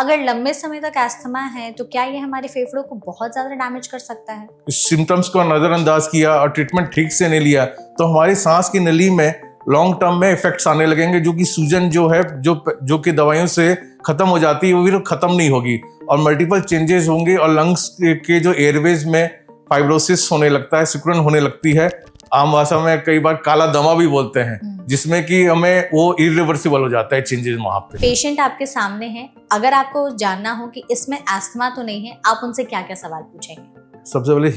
अगर लंबे समय तक अस्थमा है तो क्या ये हमारे फेफड़ों को बहुत ज्यादा डैमेज कर सकता है? सिम्टम्स को नजरअंदाज किया और ट्रीटमेंट ठीक से नहीं लिया तो हमारी सांस की नली में लॉन्ग टर्म में इफेक्ट्स आने लगेंगे, जो कि सूजन जो है जो कि दवाइयों से खत्म हो जाती है वो भी खत्म नहीं होगी और मल्टीपल चेंजेस होंगे और लंग्स के जो एयरवेज में फाइब्रोसिस होने लगता है, सिकुड़न होने लगती है। आम भाषा में कई बार काला दमा भी बोलते हैं, जिसमें कि हमें वो इरिवर्सिबल हो जाता है चेंजेस वहां पे। पेशेंट आपके सामने है, अगर आपको जानना हो कि इसमें अस्थमा तो नहीं है, आप उनसे क्या क्या सवाल पूछेंगे? सबसे पहले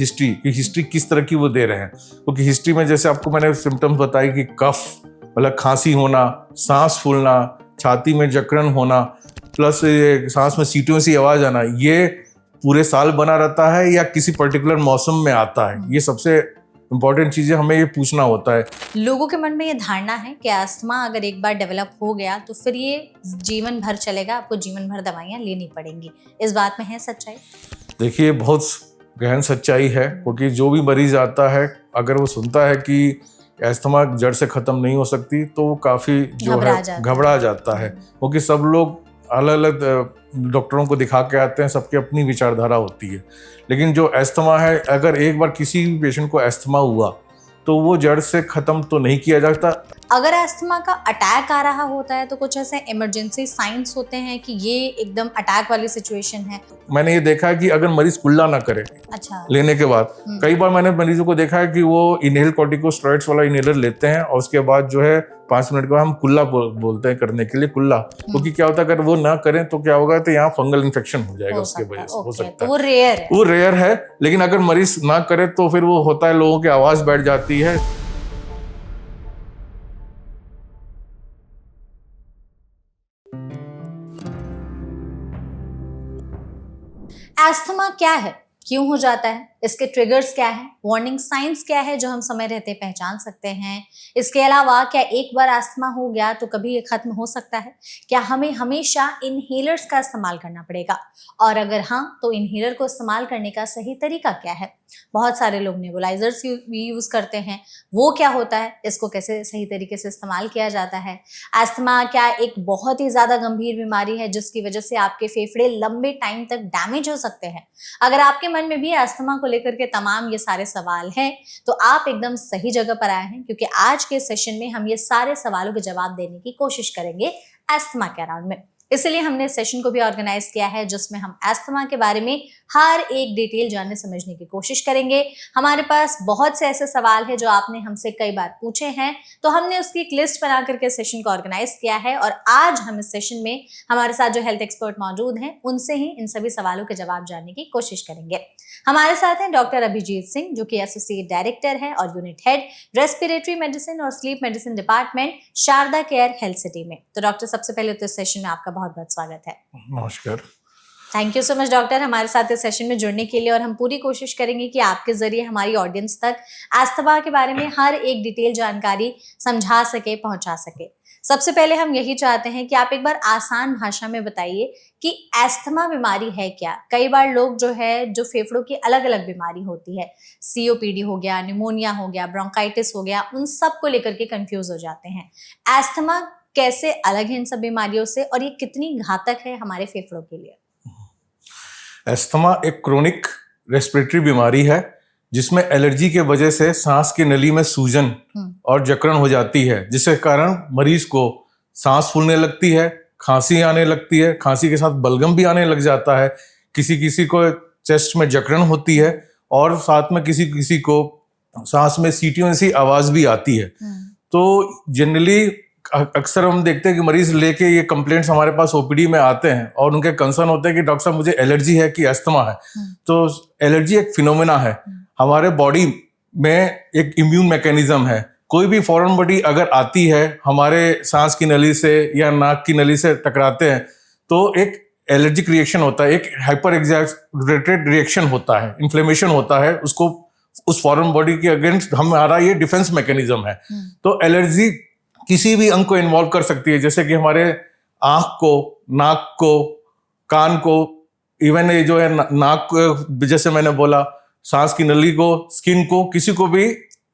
हिस्ट्री किस तरह की वो दे रहे हैं, क्योंकि हिस्ट्री में जैसे आपको मैंने सिम्टम्स बताए कि कफ मतलब खांसी होना, सांस फूलना, छाती में जकड़न होना, प्लस सांस में सीटियों सी आवाज आना, ये पूरे साल बना रहता है या किसी पर्टिकुलर मौसम में आता है, ये सबसे इम्पोर्टेंट चीजें हमें ये पूछना होता है। लोगों के मन में ये धारणा है कि अस्थमा अगर एक बार डेवलप हो गया तो फिर ये जीवन भर चलेगा, आपको जीवन भर दवाइयाँ लेनी पड़ेंगी। इस बात में है सच्चाई? देखिए, बहुत गहन सच्चाई है, क्योंकि जो भी मरीज आता है अगर वो सुनता है कि अस्थमा जड़ से खत्म नहीं हो सकती तो वो काफी जो है घबरा जाता है, क्योंकि सब लोग अलग अलग डॉक्टरों को दिखा के आते हैं, सबकी अपनी विचारधारा होती है। लेकिन जो अस्थमा है, अगर एक बार किसी भी पेशेंट को अस्थमा हुआ तो वो जड़ से खत्म तो नहीं किया जाता। अगर अस्थमा का अटैक आ रहा होता है तो कुछ ऐसे इमरजेंसी साइंस होते हैं कि ये एकदम अटैक वाली सिचुएशन है? मैंने ये देखा है कि अगर मरीज कुल्ला ना करे अच्छा लेने के बाद, कई बार मैंने मरीजों को देखा है कि वो इनहेल कॉर्टिकोस्टेरॉइड्स वाला इनहेलर लेते हैं और उसके बाद जो है 5 मिनट के बाद हम कुल्ला बोलते हैं करने के लिए कुल्ला, क्योंकि क्या होता है अगर वो ना करें तो क्या होगा, तो यहाँ फंगल इन्फेक्शन हो जाएगा उसके वजह से। हो सकता है वो रेयर है, लेकिन अगर मरीज ना करे तो फिर वो होता है, लोगों की आवाज बैठ जाती है। अस्थमा क्या है, क्यों हो जाता है, इसके ट्रिगर्स क्या है, वार्निंग साइंस क्या है जो हम समय रहते पहचान सकते हैं? इसके अलावा क्या एक बार अस्थमा हो गया तो कभी ये खत्म हो सकता है? क्या हमें हमेशा इनहेलर्स का इस्तेमाल करना पड़ेगा, और अगर हाँ तो इनहेलर को इस्तेमाल करने का सही तरीका क्या है? बहुत सारे लोग नेबुलाइजर्स भी यूज करते हैं, वो क्या होता है, इसको कैसे सही तरीके से इस्तेमाल किया जाता है? अस्थमा क्या एक बहुत ही ज्यादा गंभीर बीमारी है जिसकी वजह से आपके फेफड़े लंबे टाइम तक डैमेज हो सकते हैं? अगर आपके मन में भी अस्थमा को लेकर के तमाम ये सारे सवाल हैं तो आप एकदम सही जगह पर आए हैं, क्योंकि आज के सेशन में हम ये सारे सवालों के जवाब देने की कोशिश करेंगे अस्थमा के अराउंड में। इसलिए हमने सेशन को भी ऑर्गेनाइज किया है जिसमें हम अस्थमा के बारे में हर एक डिटेल जानने समझने की कोशिश करेंगे। हमारे पास बहुत से ऐसे सवाल हैं जो आपने हमसे कई बार पूछे हैं, तो हमने उसकी एक लिस्ट बना करके सेशन को ऑर्गेनाइज किया है और आज हम इस सेशन में हमारे साथ जो हेल्थ एक्सपर्ट मौजूद हैं उनसे ही इन सभी सवालों के जवाब जानने की कोशिश करेंगे। हमारे साथ हैं डॉक्टर अभिजीत सिंह, जो कि एसोसिएट डायरेक्टर है और यूनिट हेड रेस्पिरेटरी मेडिसिन और sleep medicine department Sharda care health city में। तो डॉक्टर, सबसे पहले तो इस सेशन में आपका बहुत बहुत स्वागत है। नमस्कार। Thank you so much doctor, हमारे साथ इस सेशन में जुड़ने के लिए, और हम पूरी कोशिश करेंगे कि आपके जरिए हमारी ऑडियंस तक अस्थमा के बारे में हर एक डिटेल जानकारी समझा सके, पहुंचा सके। सबसे पहले हम यही चाहते हैं कि आप एक बार आसान भाषा में बताइए कि अस्थमा बीमारी है क्या? कई बार लोग जो है, जो फेफड़ों की अलग अलग बीमारी होती है, सीओपीडी हो गया, निमोनिया हो गया, ब्रोंकाइटिस हो गया, उन सब को लेकर के कंफ्यूज हो जाते हैं। अस्थमा कैसे अलग है इन सब बीमारियों से, और ये कितनी घातक है हमारे फेफड़ों के लिए? अस्थमा एक क्रोनिक रेस्पिरेटरी बीमारी है जिसमें एलर्जी के वजह से सांस की नली में सूजन और जकड़न हो जाती है, जिसके कारण मरीज को सांस फूलने लगती है, खांसी आने लगती है, खांसी के साथ बलगम भी आने लग जाता है, किसी किसी को चेस्ट में जकड़न होती है और साथ में किसी किसी को सांस में सीटियों सी आवाज भी आती है। तो जनरली अक्सर हम देखते हैं कि मरीज लेके ये कंप्लेंट्स हमारे पास ओपीडी में आते हैं और उनके कंसर्न होते हैं कि डॉक्टर साहब मुझे एलर्जी है कि अस्थमा है। तो एलर्जी एक फिनोमेना है, हमारे बॉडी में एक इम्यून मैकेनिज्म है। कोई भी फॉरेन बॉडी अगर आती है हमारे सांस की नली से या नाक की नली से टकराते हैं तो एक एलर्जिक रिएक्शन होता है, एक हाइपर एग्जैगरेटेड रिएक्शन होता है, इन्फ्लेमेशन होता है, उसको उस फॉरेन बॉडी के अगेंस्ट हमारा ये डिफेंस मैकेनिज्म है। तो एलर्जी किसी भी अंग को इन्वॉल्व कर सकती है, जैसे कि हमारे आंख को, नाक को, कान को, इवन ये जो है नाक को, जैसे मैंने बोला, सांस की नली को, स्किन को, किसी को भी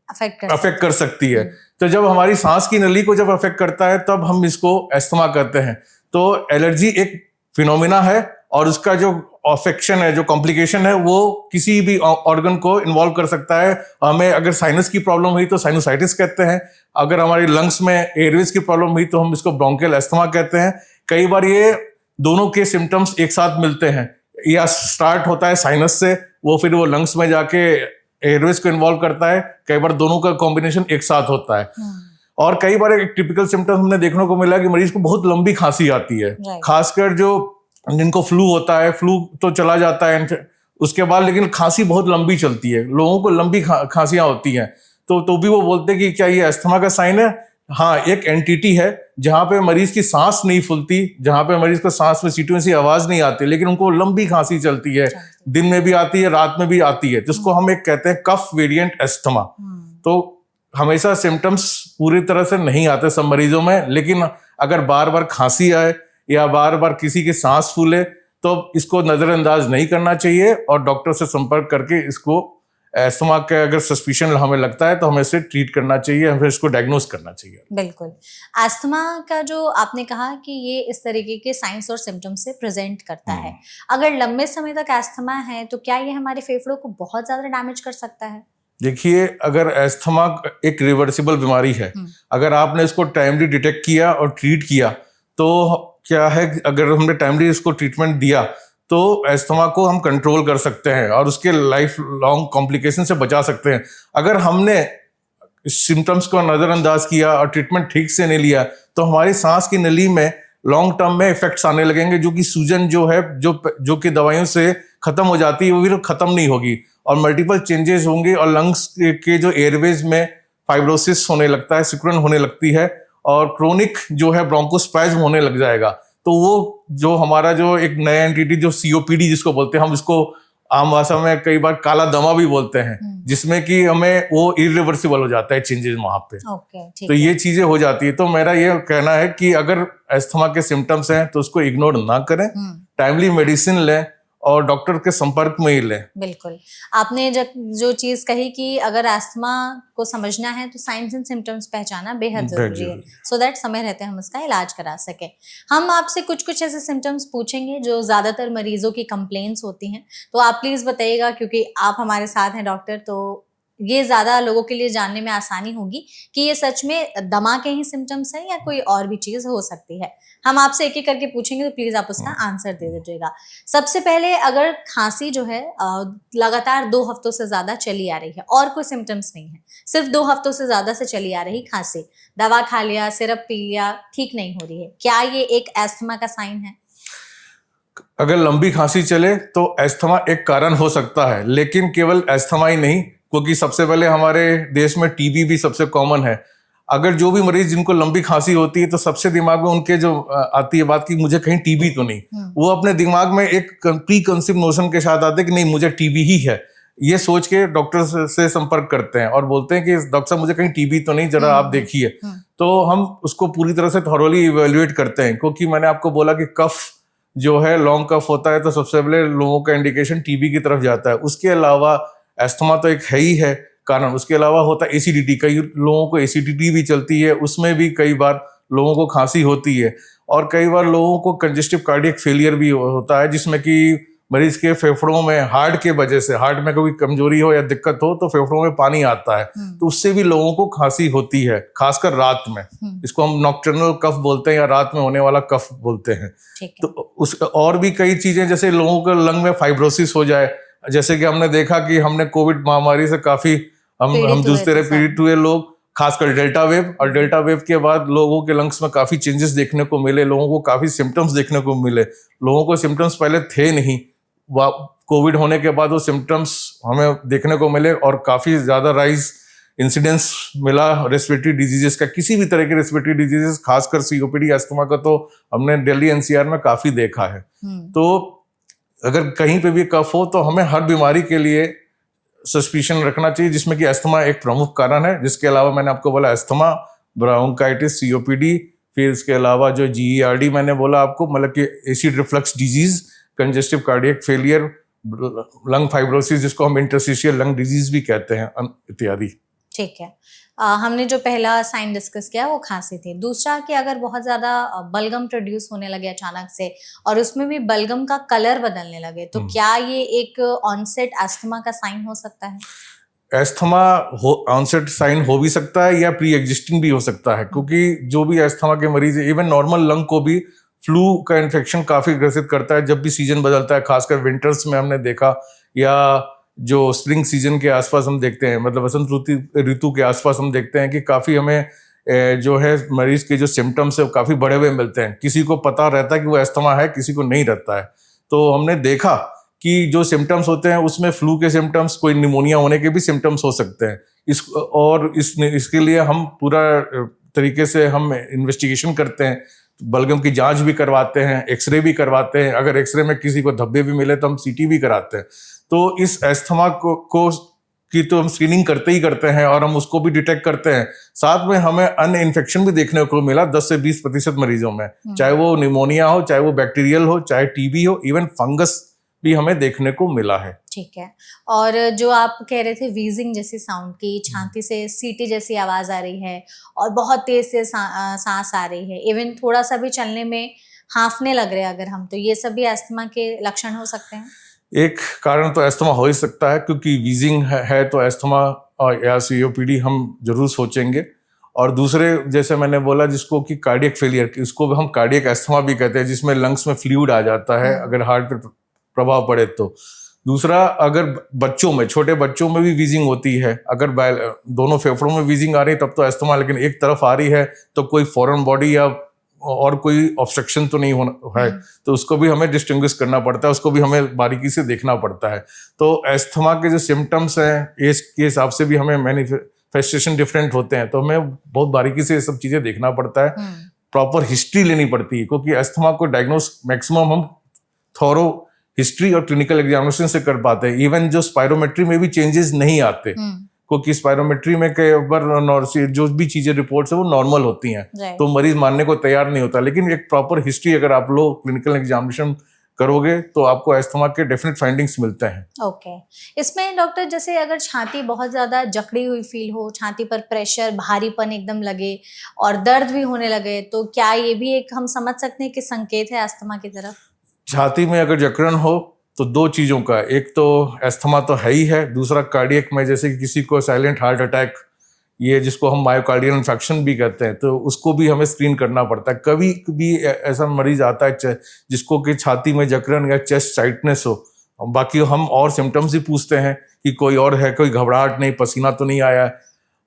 अफेक्ट कर सकती है। तो जब हमारी सांस की नली को जब अफेक्ट करता है तब हम इसको अस्थमा कहते हैं। तो एलर्जी एक फिनोमिना है और उसका जो अफेक्शन है, जो कॉम्प्लिकेशन है, वो किसी भी ऑर्गन को इन्वॉल्व कर सकता है। हमें अगर साइनस की प्रॉब्लम हुई तो साइनोसाइटिस कहते हैं, अगर हमारी लंग्स में एयरवेज की प्रॉब्लम हुई तो हम इसको ब्रोंकियल अस्थमा कहते हैं। कई बार ये दोनों के सिम्टम्स एक साथ मिलते हैं, या स्टार्ट होता है साइनस से, फिर वो लंग्स में जाके एयरवेज को इन्वॉल्व करता है। कई बार दोनों का कॉम्बिनेशन एक साथ होता है। और कई बार एक टिपिकल सिम्टम हमने देखने को मिला कि मरीज को बहुत लंबी खांसी आती है, खासकर जो जिनको फ्लू होता है, फ्लू तो चला जाता है उसके बाद, लेकिन खांसी बहुत लंबी चलती है। लोगों को लंबी खांसियां होती हैं तो भी वो बोलते हैं कि क्या ये अस्थमा का साइन है? हाँ, एक एंटिटी है जहां पे मरीज की सांस नहीं फूलती, जहां पे मरीज को सांस में सीटों से आवाज नहीं आती, लेकिन उनको लंबी खांसी चलती है, दिन में भी आती है, रात में भी आती है, जिसको हम एक कहते हैं कफ वेरिएंट अस्थमा। तो हमेशा सिम्टम्स पूरी तरह से नहीं आते सब मरीजों में, लेकिन अगर बार बार खांसी आए या बार बार किसी की सांस फूले तो इसको नजरअंदाज नहीं करना चाहिए और डॉक्टर से संपर्क करके इसको अस्थमा का अगर सस्पिशन हमें लगता है तो हमें इसे ट्रीट करना चाहिए, हमें इसको डायग्नोज करना चाहिए। बिल्कुल। अस्थमा का जो आपने कहा कि ये इस तरीके के साइंस और सिम्टम्स से प्रेजेंट करता है, अगर लंबे समय तक अस्थमा है तो क्या ये हमारे फेफड़ों को बहुत ज्यादा डैमेज कर सकता है? देखिए, अगर अस्थमा एक रिवर्सिबल बीमारी है, अगर आपने इसको टाइमली डिटेक्ट किया और ट्रीट किया तो क्या है, अगर हमने टाइमली इसको ट्रीटमेंट दिया तो अस्थमा को हम कंट्रोल कर सकते हैं और उसके लाइफ लॉन्ग कॉम्प्लिकेशन से बचा सकते हैं। अगर हमने सिम्टम्स को नजरअंदाज किया और ट्रीटमेंट ठीक से नहीं लिया तो हमारी सांस की नली में लॉन्ग टर्म में इफेक्ट्स आने लगेंगे, जो कि सूजन जो है जो कि दवाइयों से खत्म हो जाती है वो भी खत्म नहीं होगी और मल्टीपल चेंजेस होंगे और लंग्स के जो एयरवेज में फाइब्रोसिस होने लगता है, सिकुड़न होने लगती है और क्रोनिक जो है ब्रोंकोस्पैज्म होने लग जाएगा। तो वो जो हमारा जो एक नया एंटिटी जो सीओपीडी जिसको बोलते हैं, हम इसको आम भाषा में कई बार काला दमा भी बोलते हैं, जिसमें कि हमें वो इरिवर्सिबल हो जाता है चेंजेस वहां पे। तो ये चीजें हो जाती है। तो मेरा ये कहना है कि अगर अस्थमा के सिम्टम्स हैं तो उसको इग्नोर ना करें, टाइमली मेडिसिन लें और डॉक्टर के संपर्क में ही लें। बिल्कुल। आपने जो चीज कही कि अगर अस्थमा को समझना है तो साइंस एंड सिम्टम्स पहचाना बेहद जरूरी है, सो दैट समय रहते हम उसका इलाज करा सके। हम आपसे कुछ ऐसे सिम्टम्स पूछेंगे जो ज्यादातर मरीजों की कंप्लेंट्स होती हैं, तो आप प्लीज बताइएगा, क्योंकि आप हमारे साथ हैं डॉक्टर, तो ये ज्यादा लोगों के लिए जानने में आसानी होगी कि ये सच में दमा के ही सिम्टम्स हैं या कोई और भी चीज हो सकती है। हम आपसे एक एक करके पूछेंगे तो प्लीज आप उसका आंसर दे दीजिएगा। सबसे पहले, अगर खांसी जो है लगातार 2 हफ्तों से ज्यादा चली आ रही है और कोई सिम्टम्स नहीं है, सिर्फ 2 हफ्तों से ज्यादा से चली आ रही खांसी, दवा खा लिया, सिरप पी लिया, ठीक नहीं हो रही है, क्या ये एक अस्थमा का साइन है? अगर लंबी खांसी चले तो अस्थमा एक कारण हो सकता है, लेकिन केवल अस्थमा ही नहीं, क्योंकि सबसे पहले हमारे देश में टीबी भी सबसे कॉमन है। अगर जो भी मरीज जिनको लंबी खांसी होती है तो सबसे दिमाग में उनके जो आती है बात कि मुझे कहीं टीबी तो नहीं, वो अपने दिमाग में एक प्री कंसीव नोशन के साथ आते हैं कि नहीं मुझे टीबी ही है, ये सोच के डॉक्टर से संपर्क करते हैं और बोलते हैं कि डॉक्टर साहब मुझे कहीं टीबी तो नहीं, जरा आप देखिए। तो हम उसको पूरी तरह से थॉरोली इवेल्युएट करते हैं, क्योंकि मैंने आपको बोला कि कफ जो है लॉन्ग कफ होता है तो सबसे पहले लोगों का इंडिकेशन टीबी की तरफ जाता है। उसके अलावा अस्थमा तो एक है ही है कारण, उसके अलावा होता है एसिडिटी, कई लोगों को एसिडिटी भी चलती है, उसमें भी कई बार लोगों को खांसी होती है और कई बार लोगों को कंजेस्टिव कार्डियक फेलियर भी होता है, जिसमें कि मरीज के फेफड़ों में हार्ट के वजह से, हार्ट में कोई कमजोरी हो या दिक्कत हो तो फेफड़ों में पानी आता है, तो उससे भी लोगों को खांसी होती है, खासकर रात में। इसको हम नॉक्टर्नल कफ बोलते हैं या रात में होने वाला कफ बोलते हैं। ठीक है। तो उस और भी कई चीजें, जैसे लोगों को लंग में फाइब्रोसिस हो जाए, जैसे कि हमने देखा कि हमने कोविड महामारी से काफी हम जूझते रहे, पीड़ित हुए लोग, खासकर डेल्टा वेव, और डेल्टा वेव के बाद लोगों के लंग्स में काफी चेंजेस देखने को मिले, लोगों को काफी सिम्टम्स देखने को मिले। लोगों को सिम्टम्स पहले थे नहीं, कोविड होने के बाद वो सिम्टम्स हमें देखने को मिले और काफी ज्यादा राइज इंसिडेंस मिला रेस्पिरेटरी डिजीजेस का, किसी भी तरह के रेस्पिरेटरी डिजीजेस, खासकर सीओपीडी अस्थमा का तो हमने दिल्ली एनसीआर में काफी देखा है। तो अगर कहीं पे भी कफ हो तो हमें हर बीमारी के लिए सस्पिशन रखना चाहिए, जिसमें कि अस्थमा एक प्रमुख कारण है। जिसके अलावा मैंने आपको बोला अस्थमा, ब्रोंकाइटिस, सीओपीडी, फिर इसके अलावा जो जीईआरडी मैंने बोला आपको, मतलब कि acid reflux disease, congestive cardiac failure, lung fibrosis जिसको हम इंटरस्टिशियल लंग डिजीज भी कहते हैं, इत्यादि। ठीक है। हमने जो पहला साइन डिस्कस किया वो खांसी थी। दूसरा कि अगर बहुत ज़्यादा बलगम प्रोड्यूस होने लगे अचानक से और उसमें भी बलगम का कलर बदलने लगे, तो क्या ये एक ऑनसेट अस्थमा का साइन हो सकता है? एस्थमा ऑनसेट साइन हो भी सकता है या प्री एग्जिस्टिंग भी हो सकता है, क्योंकि जो भी एस्थमा के मरीज है, इवन नॉर्मल लंग को भी फ्लू का इन्फेक्शन काफी ग्रसित करता है जब भी सीजन बदलता है, खासकर विंटर्स में हमने देखा, या जो स्प्रिंग सीजन के आसपास हम देखते हैं, मतलब वसंत ऋतु के आसपास हम देखते हैं कि काफी हमें जो है मरीज के जो सिम्टम्स है वो काफी बढ़े हुए मिलते हैं। किसी को पता रहता है कि वो एस्थमा है, किसी को नहीं रहता है। तो हमने देखा कि जो सिम्टम्स होते हैं उसमें फ्लू के सिम्टम्स, कोई निमोनिया होने के भी सिम्टम्स हो सकते हैं। इसके लिए हम पूरा तरीके से हम इन्वेस्टिगेशन करते हैं, बलगम की जांच भी करवाते हैं, एक्सरे भी करवाते हैं। अगर एक्सरे में किसी को धब्बे भी मिले तो हम सीटी भी कराते हैं। तो इस एस्थमा की तो हम स्क्रीनिंग करते ही करते हैं और हम उसको भी डिटेक्ट करते हैं। साथ में हमें अन्य इन्फेक्शन भी देखने को मिला 10 से 20% मरीजों में, चाहे वो निमोनिया हो, चाहे वो बैक्टीरियल हो, चाहे टीबी हो, इवन फंगस भी हमें देखने को मिला है। ठीक है। और जो आप कह रहे थे वीजिंग जैसी साउंड की, छाती से सीटी जैसी आवाज आ रही है और बहुत तेज से सांस आ रही है, इवन थोड़ा सा भी चलने में हांफने लग रहे हैं अगर हम, तो ये सब भी अस्थमा के लक्षण हो सकते हैं? एक कारण तो एस्थमा हो ही सकता है, क्योंकि वीजिंग है तो एस्थमा और या सीओपीडी हम जरूर सोचेंगे। और दूसरे, जैसे मैंने बोला, जिसको कि कार्डियक फेलियर, इसको हम कार्डियक एस्थमा भी कहते हैं, जिसमें लंग्स में फ्लूइड आ जाता है अगर हार्ट पे प्रभाव पड़े तो। दूसरा, अगर बच्चों में, छोटे बच्चों में भी वीजिंग होती है, अगर दोनों फेफड़ों में वीजिंग आ रही है तब तो एस्थमा, लेकिन एक तरफ आ रही है तो कोई फॉरेन बॉडी या और कोई ऑब्स्ट्रक्शन तो नहीं होना है, तो उसको भी हमें डिस्टिंग्विश करना पड़ता है, उसको भी हमें बारीकी से देखना पड़ता है। तो एस्थमा के जो सिम्टम्स हैं, एज के हिसाब से भी हमें मैनिफेस्टेशन डिफरेंट होते हैं, तो हमें बहुत बारीकी से ये सब चीजें देखना पड़ता है, प्रॉपर हिस्ट्री लेनी पड़ती है, क्योंकि एस्थमा को डायग्नोस मैक्सिमम हम थॉरो हिस्ट्री और क्लिनिकल एग्जामिनेशन से कर पाते हैं। इवन जो स्पायरोमेट्री में भी चेंजेस नहीं आते, क्योंकि स्पायरोमेट्री में कई बार जो भी चीजें रिपोर्ट्स है वो नॉर्मल होती हैं, तो मरीज मानने को तैयार नहीं होता। लेकिन एक प्रॉपर हिस्ट्री अगर आप लोग क्लिनिकल एग्जामिनेशन करोगे तो आपको एस्थमा के डेफिनेट फाइंडिंग्स मिलते हैं। ओके। इसमें डॉक्टर, जैसे अगर छाती बहुत ज्यादा जकड़ी हुई फील हो, छाती पर प्रेशर, भारीपन एकदम लगे और दर्द भी होने लगे, तो क्या ये भी एक हम समझ सकते हैं कि संकेत है अस्थमा की तरफ? छाती में अगर जकड़न हो तो दो चीजों का, एक तो एस्थमा तो है ही है, दूसरा कार्डियक में, जैसे कि किसी को साइलेंट हार्ट अटैक, ये जिसको हम मायोकार्डियल इन्फेक्शन भी कहते हैं, तो उसको भी हमें स्क्रीन करना पड़ता है। कभी भी ऐसा मरीज आता है जिसको कि छाती में जकड़न या चेस्ट टाइटनेस हो, बाकी हम और सिम्टम्स भी पूछते हैं कि कोई और है, कोई घबराहट नहीं, पसीना तो नहीं आया,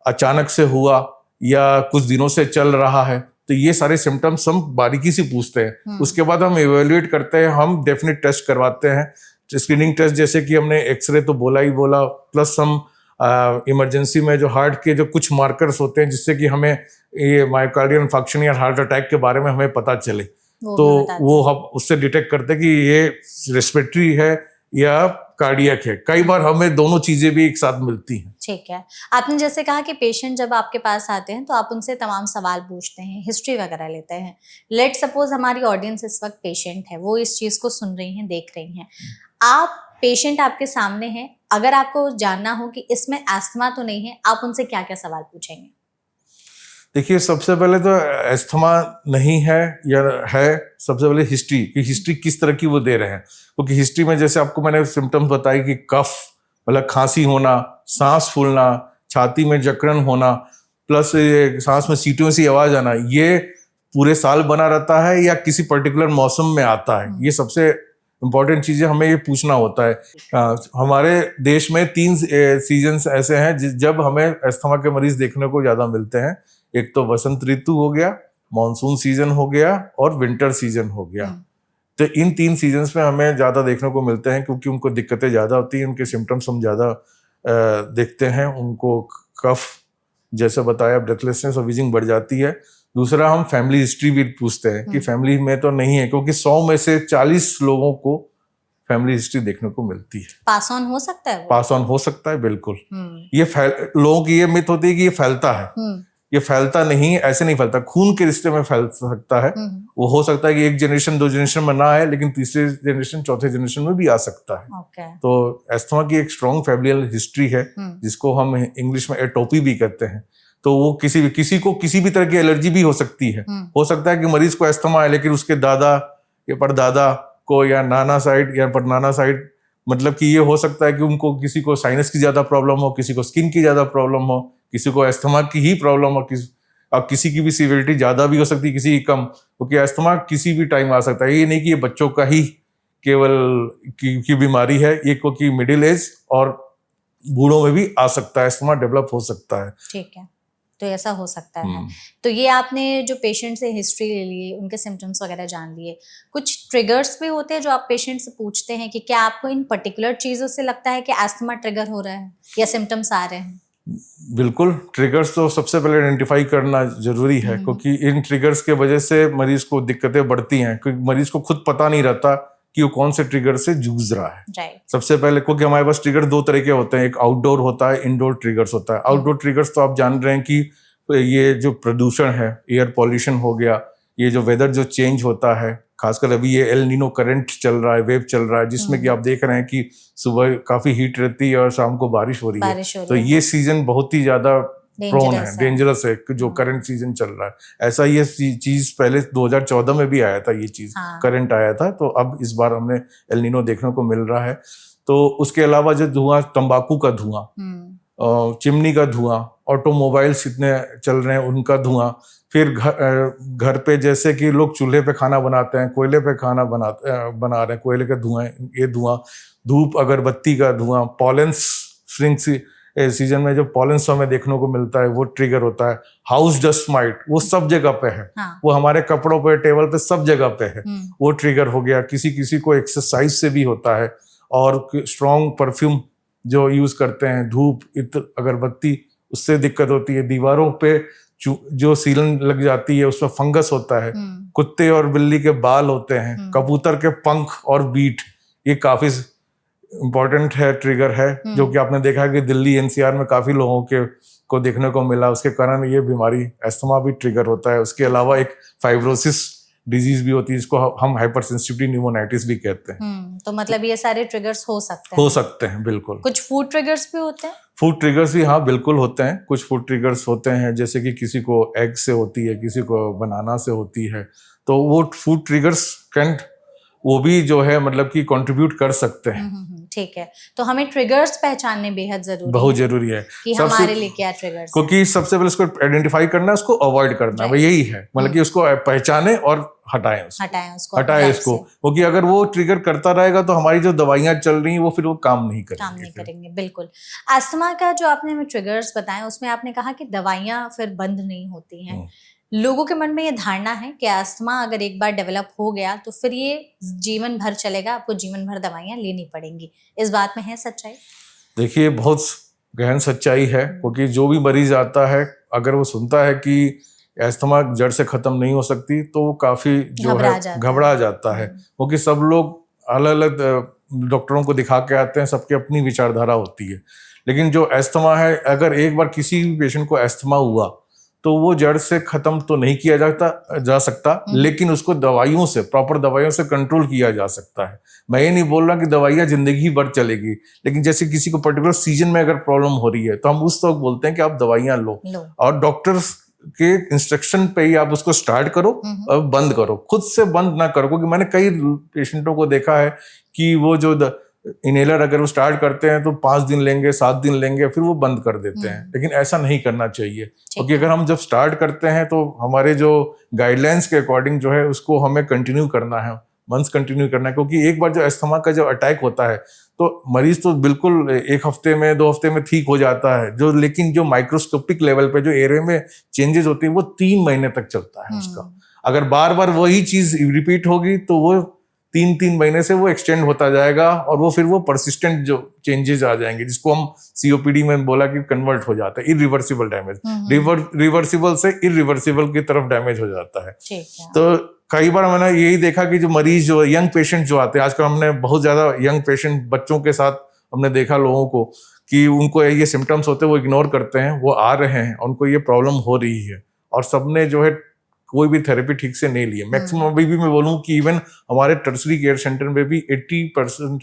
अचानक से हुआ या कुछ दिनों से चल रहा है, तो ये सारे सिम्टम्स हम बारीकी से पूछते हैं। उसके बाद हम इवेल्युएट करते हैं, हम डेफिनेट टेस्ट करवाते हैं, स्क्रीनिंग टेस्ट, जैसे कि हमने एक्सरे तो बोला ही बोला, प्लस हम इमरजेंसी में जो हार्ट के जो कुछ मार्कर्स होते हैं जिससे कि हमें ये मायोकार्डियल इन्फेक्शन या हार्ट अटैक के बारे में हमें पता चले, तो वो हम उससे डिटेक्ट करते हैं कि ये रेस्पिरेटरी है या कार्डियक है। कई बार हमें दोनों चीजें भी एक साथ मिलती हैं। ठीक है। आपने जैसे कहा कि पेशेंट जब आपके पास आते हैं तो आप उनसे तमाम सवाल पूछते हैं, हिस्ट्री वगैरह लेते हैं। लेट सपोज हमारी ऑडियंस इस वक्त पेशेंट है, वो इस चीज को सुन रही हैं, देख रही हैं, आप पेशेंट आपके सामने हैं, अगर आपको जानना हो कि इसमें एस्थमा तो नहीं है, आप उनसे क्या क्या सवाल पूछेंगे? देखिए, सबसे पहले तो एस्थमा नहीं है या है, सबसे पहले हिस्ट्री किस तरह की वो दे रहे हैं, क्योंकि हिस्ट्री में जैसे आपको मैंने सिम्टम्स बताई कि कफ मतलब खांसी होना, सांस फूलना, छाती में जकड़न होना, प्लस सांस में सीटियों सी आवाज आना, ये पूरे साल बना रहता है या किसी पर्टिकुलर मौसम में आता है, ये सबसे इम्पोर्टेंट चीजें हमें ये पूछना होता है। हमारे देश में 3 सीजन्स ऐसे हैं जब हमें एस्थमा के मरीज देखने को ज्यादा मिलते हैं। एक तो वसंत ऋतु हो गया, मॉनसून सीजन हो गया और विंटर सीजन हो गया। तो इन 3 सीजन्स में हमें ज्यादा देखने को मिलते हैं, क्योंकि उनको दिक्कतें ज्यादा होती हैं, उनके सिम्टम्स हम ज्यादा देखते हैं। उनको कफ, जैसे बताया, ब्रेथलेसनेस और वीजिंग बढ़ जाती है। दूसरा, हम फैमिली हिस्ट्री भी पूछते हैं कि फैमिली में तो नहीं है, क्योंकि 100 में से 40 लोगों को फैमिली हिस्ट्री देखने को मिलती है। पास ऑन हो सकता है वो? पास ऑन हो सकता है, बिल्कुल। ये लोगों की ये मिथ होती है कि ये फैलता है, ये फैलता नहीं, ऐसे नहीं फैलता, खून के रिश्ते में फैल सकता है। वो हो सकता है कि 1 जनरेशन 2 जनरेशन में ना आए, लेकिन तीसरे जनरेशन चौथे जनरेशन में भी आ सकता है। Okay. तो अस्थमा की एक स्ट्रॉन्ग फैमिलियल हिस्ट्री है, जिसको हम इंग्लिश में एटोपी भी कहते हैं। तो वो किसी को किसी भी तरह की एलर्जी भी हो सकती है। हो सकता है कि मरीज को अस्थमा है, लेकिन उसके दादा या परदादा को या नाना साइड या परनाना साइड, मतलब कि ये हो सकता है कि उनको किसी को साइनस की ज्यादा प्रॉब्लम हो, किसी को स्किन की ज्यादा प्रॉब्लम हो, किसी को अस्थमा की ही प्रॉब्लम हो, अब किसी की भी सीवियरिटी ज्यादा भी हो सकती है, किसी की कम, क्योंकि अस्थमा किसी भी टाइम आ सकता है। ये नहीं कि ये बच्चों का ही केवल की बीमारी है, ये क्योंकि मिडिल एज और बूढ़ों में भी आ सकता है, अस्थमा डेवलप हो सकता है। ठीक है, तो ऐसा हो सकता है। तो ये आपने जो पेशेंट से हिस्ट्री ले ली, उनके सिम्टम्स वगैरह जान लिए, कुछ ट्रिगर्स भी होते हैं जो आप पेशेंट से पूछते हैं कि क्या आपको इन पर्टिकुलर चीज़ों से लगता है कि अस्थमा ट्रिगर हो रहा है या सिम्टम्स आ रहे हैं? बिल्कुल, ट्रिगर्स तो सबसे पहले आइडेंटिफाई करना जरूरी है, क्योंकि इन ट्रिगर्स के वजह से मरीज को दिक्कतें बढ़ती हैं, क्योंकि मरीज को खुद पता नहीं रहता कि वो कौन से ट्रिगर से जूझ रहा है। सबसे पहले, क्योंकि हमारे पास ट्रिगर 2 तरह के होते हैं, एक आउटडोर होता है, इंडोर ट्रिगर्स होता है। आउटडोर ट्रिगर्स तो आप जान रहे हैं कि ये जो प्रदूषण है, एयर पॉल्यूशन हो गया, ये जो वेदर जो चेंज होता है, खासकर अभी ये एल नीनो करंट चल रहा है, वेव चल रहा है, जिसमें कि आप देख रहे हैं कि सुबह काफी हीट रहती है और शाम को बारिश हो रही है। तो ये सीजन बहुत ही ज्यादा प्रोन है, डेंजरस है, जो करंट सीजन चल रहा है। ऐसा ये चीज पहले 2014 में भी आया था, ये चीज करंट आया था, तो अब इस बार हमने एल नीनो देखने को मिल रहा है। तो उसके अलावा जो धुआं, तंबाकू का धुआं, चिमनी का धुआं, ऑटोमोबाइल्स इतने चल रहे हैं उनका धुआं, फिर घर पे जैसे कि लोग चूल्हे पे खाना बनाते हैं, कोयले पे खाना बना रहे हैं, कोयले का धुआं, ये धुआं, धूप अगरबत्ती का धुआं, पॉलेंस स्प्रिंग सीजन में जो पॉलेंस हमें देखने को मिलता है वो ट्रिगर होता है। हाउस डस्ट माइट, वो सब जगह पे है। वो हमारे कपड़ों पे, टेबल पे, सब जगह पे है, वो ट्रिगर हो गया। किसी को एक्सरसाइज से भी होता है, और स्ट्रॉन्ग परफ्यूम जो यूज करते हैं, धूप, इत्र, अगरबत्ती, उससे दिक्कत होती है। दीवारों पे जो सीलन लग जाती है, उसमें फंगस होता है। कुत्ते और बिल्ली के बाल होते हैं, कबूतर के पंख और बीट, ये काफी इम्पोर्टेंट है, ट्रिगर है, जो कि आपने देखा कि दिल्ली एनसीआर में काफी लोगों को देखने को मिला। उसके कारण ये बीमारी अस्थमा भी ट्रिगर होता है। उसके अलावा एक फाइब्रोसिस डिजीज भी होती है, जिसको हम हाइपरसेंसिटिविटी न्यूमोनाइटिस भी कहते हैं। तो मतलब ये सारे ट्रिगर्स हो सकते हैं। बिल्कुल। कुछ फूड ट्रिगर्स भी होते हैं? फूड ट्रिगर्स भी, हाँ बिल्कुल होते हैं। कुछ फूड ट्रिगर्स होते हैं, जैसे कि किसी को एग से होती है, किसी को बनाना से होती है, तो वो फूड ट्रिगर्स वो भी जो है मतलब कि कंट्रीब्यूट कर सकते हैं। ठीक है, तो हमें ट्रिगर्स पहचानने बेहद जरूरी बहुत जरूरी है कि हमारे लिए क्या ट्रिगर्स, क्योंकि सबसे पहले उसको आइडेंटिफाई करना, उसको अवॉइड करना, वो यही है, मतलब कि उसको पहचाने और हटाएं इसको, क्योंकि अगर वो ट्रिगर करता रहेगा तो हमारी जो दवाइयां चल रही हैं वो फिर वो काम नहीं करेंगे। बिल्कुल। अस्थमा का जो आपने हमें ट्रिगर्स बताए, उसमें आपने कहा कि दवाइयां फिर बंद नहीं होती हैं। लोगों के मन में ये धारणा है कि अस्थमा अगर एक बार डेवलप हो गया तो फिर ये जीवन भर चलेगा, आपको जीवन भर दवाइयां लेनी पड़ेंगी। इस बात में है सच्चाई? देखिए, बहुत गहन सच्चाई है, क्योंकि जो भी मरीज आता है, अगर वो सुनता है कि अस्थमा जड़ से खत्म नहीं हो सकती, तो वो काफी जो है घबरा जाता है, क्योंकि सब लोग अलग अलग डॉक्टरों को दिखा के आते हैं, सबकी अपनी विचारधारा होती है। लेकिन जो अस्थमा है, अगर एक बार किसी भी पेशेंट को अस्थमा हुआ तो वो जड़ से खत्म तो नहीं किया जा सकता, लेकिन उसको दवाइयों से, प्रॉपर दवाइयों से कंट्रोल किया जा सकता है। मैं ये नहीं बोल रहा कि दवाइयां जिंदगी भर चलेगी, लेकिन जैसे किसी को पर्टिकुलर सीजन में अगर प्रॉब्लम हो रही है तो हम उस वक्त बोलते हैं कि आप दवाइयां लो, और डॉक्टर्स के इंस्ट्रक्शन पे ही आप उसको स्टार्ट करो और बंद करो, खुद से बंद ना करो। क्योंकि मैंने कई पेशेंटों को देखा है कि वो जो इनहेलर अगर वो स्टार्ट करते हैं तो 5 दिन लेंगे, 7 दिन लेंगे, फिर वो बंद कर देते हैं। लेकिन ऐसा नहीं करना चाहिए, क्योंकि अगर हम जब स्टार्ट करते हैं तो हमारे जो गाइडलाइंस के अकॉर्डिंग जो है उसको हमें कंटिन्यू करना है, मंथ्स कंटिन्यू करना है। क्योंकि एक बार जो अस्थमा का जो अटैक होता है तो मरीज तो बिल्कुल 1 हफ्ते में, 2 हफ्ते में ठीक हो जाता है, लेकिन जो माइक्रोस्कोपिक लेवल पे जो एरिया में चेंजेस होती है वो 3 महीने तक चलता है उसका। अगर बार बार वही चीज रिपीट होगी तो वो 3 महीने से वो एक्सटेंड होता जाएगा, और वो फिर वो परसिस्टेंट जो चेंजेस आ जाएंगे, जिसको हम सीओपीडी में बोला कि कन्वर्ट हो जाता है, इरिवर्सिबल डैमेज। रिवर्सिबल से इरिवर्सिबल की तरफ डैमेज हो जाता है। तो कई बार मैंने यही देखा कि जो मरीज, जो यंग पेशेंट जो आते हैं, आजकल हमने बहुत ज्यादा यंग पेशेंट बच्चों के साथ हमने देखा लोगों को कि उनको ये सिम्टम्स होते हैं, वो इग्नोर करते हैं, वो आ रहे हैं, उनको ये प्रॉब्लम हो रही है, और सबने जो है कोई भी थेरेपी ठीक से नहीं ली है। मैक्सिमम अभी भी मैं बोलूँ कि इवन हमारे टर्सरी केयर सेंटर में भी 80%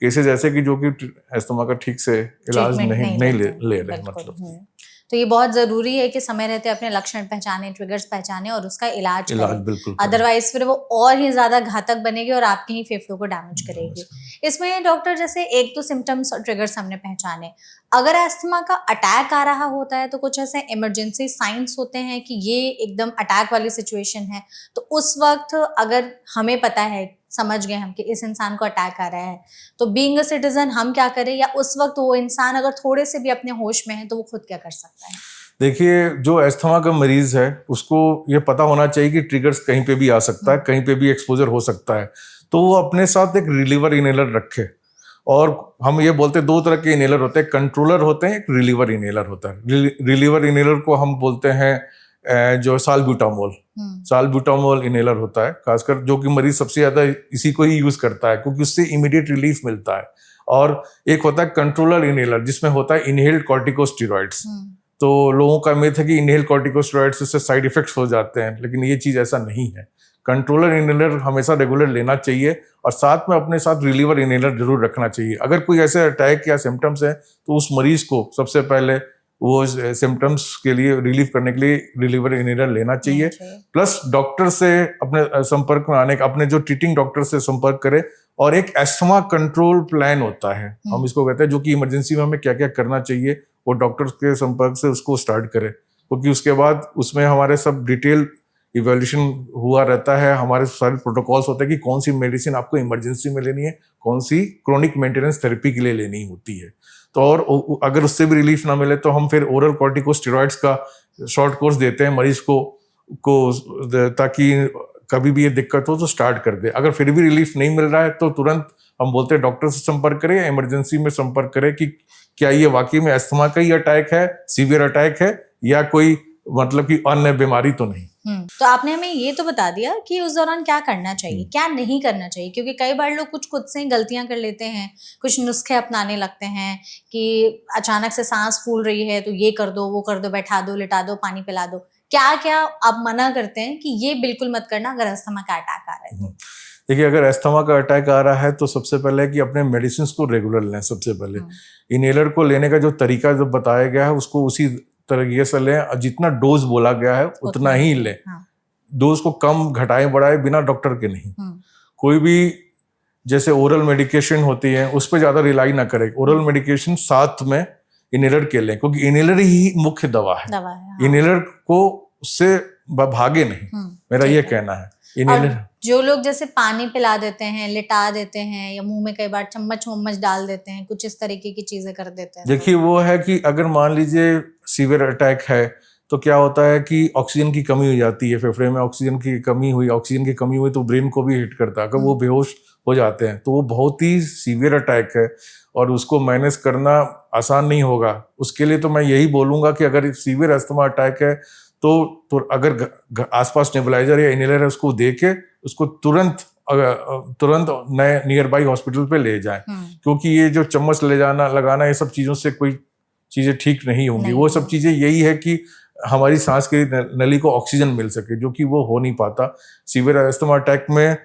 केसेस ऐसे कि जो कि अस्थमा का ठीक से इलाज नहीं ले रहे मतलब। तो ये बहुत जरूरी है कि समय रहते अपने लक्षण पहचाने, ट्रिगर्स पहचाने और उसका इलाज करें, बिल्कुल, अदरवाइज फिर वो और ही ज्यादा घातक बनेगी और आपके ही फेफड़ों को डैमेज करेगी। इसमें डॉक्टर जैसे एक तो सिम्टम्स और ट्रिगर्स हमने पहचाने, अगर अस्थमा का अटैक आ रहा होता है तो कुछ ऐसे इमरजेंसी साइंस होते हैं कि ये एकदम अटैक वाली सिचुएशन है, तो उस वक्त अगर हमें पता है, समझ गए हम कि इस इंसान को अटैक आ रहा है, तो बीइंग अ सिटीजन हम क्या करें, या उस वक्त वो इंसान अगर थोड़े से भी अपने होश में है तो वो खुद क्या कर सकता है? देखिए, जो अस्थमा का मरीज है उसको ये पता होना चाहिए कि ट्रिगर्स कहीं पे भी आ सकता है, कहीं पे भी एक्सपोजर हो सकता है, तो वो अपने साथ एक रिलीवर इनहेलर रखे। और हम ये बोलते हैं 2 तरह के इनहेलर होते हैं, कंट्रोलर होते हैं, एक रिलीवर इनहेलर होता है। रिलीवर इनहेलर को हम बोलते हैं जो साल्ब्यूटामोल इनहेलर होता है, खासकर जो कि मरीज सबसे ज्यादा इसी को ही यूज करता है क्योंकि उससे इमीडिएट रिलीफ मिलता है। और एक होता है कंट्रोलर इनहेलर जिसमें होता है इनहेल्ड कॉर्टिकोस्टेरॉइड्स। तो लोगों का मिथ है कि इनहेल कॉर्टिकोस्टेरॉइड्स से साइड इफेक्ट्स हो जाते हैं, लेकिन ये चीज ऐसा नहीं है। कंट्रोलर इनहेलर हमेशा रेगुलर लेना चाहिए और साथ में अपने साथ रिलीवर इनहेलर जरूर रखना चाहिए। अगर कोई ऐसे अटैक या सिम्टम्स है तो उस मरीज को सबसे पहले वो सिम्टम्स के लिए रिलीफ करने के लिए रिलीवर इनहेलर लेना चाहिए। प्लस डॉक्टर से अपने संपर्क में आने का, अपने जो ट्रीटिंग डॉक्टर से संपर्क करें। और एक अस्थमा कंट्रोल प्लान होता है, हम इसको कहते हैं, जो कि इमरजेंसी में हमें क्या क्या करना चाहिए वो डॉक्टर के संपर्क से उसको स्टार्ट करें, क्योंकि उसके बाद उसमें हमारे सब डिटेल इवैल्यूएशन हुआ रहता है, हमारे सारे प्रोटोकॉल्स होते हैं कि कौन सी मेडिसिन आपको इमरजेंसी में लेनी है, कौन सी क्रोनिक मेंटेनेंस थेरेपी के लिए लेनी होती है। तो और अगर उससे भी रिलीफ ना मिले तो हम फिर ओरल कॉर्टिकोस्टेरॉइड्स का शॉर्ट कोर्स देते हैं मरीज को ताकि कभी भी ये दिक्कत हो तो स्टार्ट कर दे। अगर फिर भी रिलीफ नहीं मिल रहा है तो तुरंत हम बोलते हैं डॉक्टर से संपर्क करें या इमरजेंसी में संपर्क करें कि क्या ये वाकई में अस्थमा का ही अटैक है, सीवियर अटैक है, या कोई मतलब कि अन्य बीमारी तो नहीं। तो आपने हमें ये तो बता दिया कि उस दौरान क्या करना चाहिए, क्या नहीं करना चाहिए, क्योंकि कई बार लोग कुछ खुद से गलतियां कर लेते हैं, कुछ नुस्खे अपनाने लगते हैं कि अचानक से सांस फूल रही है तो ये कर दो, वो कर दो, बैठा दो, लिटा दो, पानी पिला दो। क्या क्या आप मना करते हैं कि ये बिल्कुल मत करना अगर अस्थमा का अटैक आ रहा है? देखिए, अगर अस्थमा का अटैक आ रहा है तो सबसे पहले कि अपने मेडिसिन को रेगुलर लें। सबसे पहले इनहेलर को लेने का जो तरीका जो बताया गया है उसको उसी तरीके से लें, और जितना डोज बोला गया है उतना ही लें। डोज को कम घटाएं बढ़ाएं बिना डॉक्टर के नहीं। कोई भी जैसे ओरल मेडिकेशन होती है उस पर ज्यादा रिलाई ना करें। ओरल मेडिकेशन साथ में इनहेलर के लें, क्योंकि इनहेलर ही मुख्य दवा है। इनहेलर को उससे भागे नहीं, मेरा ये कहना है। इनहेलर जो लोग जैसे पानी पिला देते हैं, लिटा देते हैं, या मुंह में कई बार चम्मच डाल देते हैं, कुछ इस तरीके की चीजें कर देते हैं। देखिए, वो है कि अगर मान लीजिए सीवियर अटैक है तो क्या होता है कि ऑक्सीजन की कमी हो जाती है, फेफड़े में ऑक्सीजन की कमी हुई तो ब्रेन को भी हिट करता है। अगर वो बेहोश हो जाते हैं तो वो बहुत ही सीवियर अटैक है और उसको मैनेज करना आसान नहीं होगा। उसके लिए तो मैं यही बोलूंगा कि अगर सीवियर अस्थमा अटैक है तो अगर आसपास नेबुलाइजर या इनहेलर है उसको दे के उसको तुरंत नए नियर बाई हॉस्पिटल पे ले जाएं, क्योंकि ये जो चम्मच ले जाना लगाना ये सब चीजों से कोई चीजें ठीक नहीं होंगी। वो सब चीजें यही है कि हमारी सांस की नली को ऑक्सीजन मिल सके, जो कि वो हो नहीं पाता। सीवियर अस्थमा अटैक में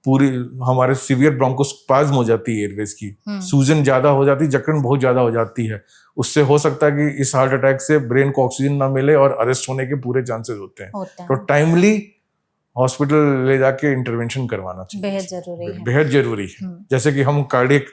पूरी हमारे सीवियर ब्रोंकोस्पाज्म हो जाती है एयरवेज की, सूजन ज्यादा हो जाती है, जकड़न बहुत ज्यादा हो जाती है। उससे हो सकता है कि इस हार्ट अटैक से ब्रेन को ऑक्सीजन ना मिले और अरेस्ट होने के पूरे चांसेस होते हैं। तो टाइमली हॉस्पिटल ले जाके इंटरवेंशन करवाना चाहिए, बेहद जरूरी है। जैसे कि हम कार्डियक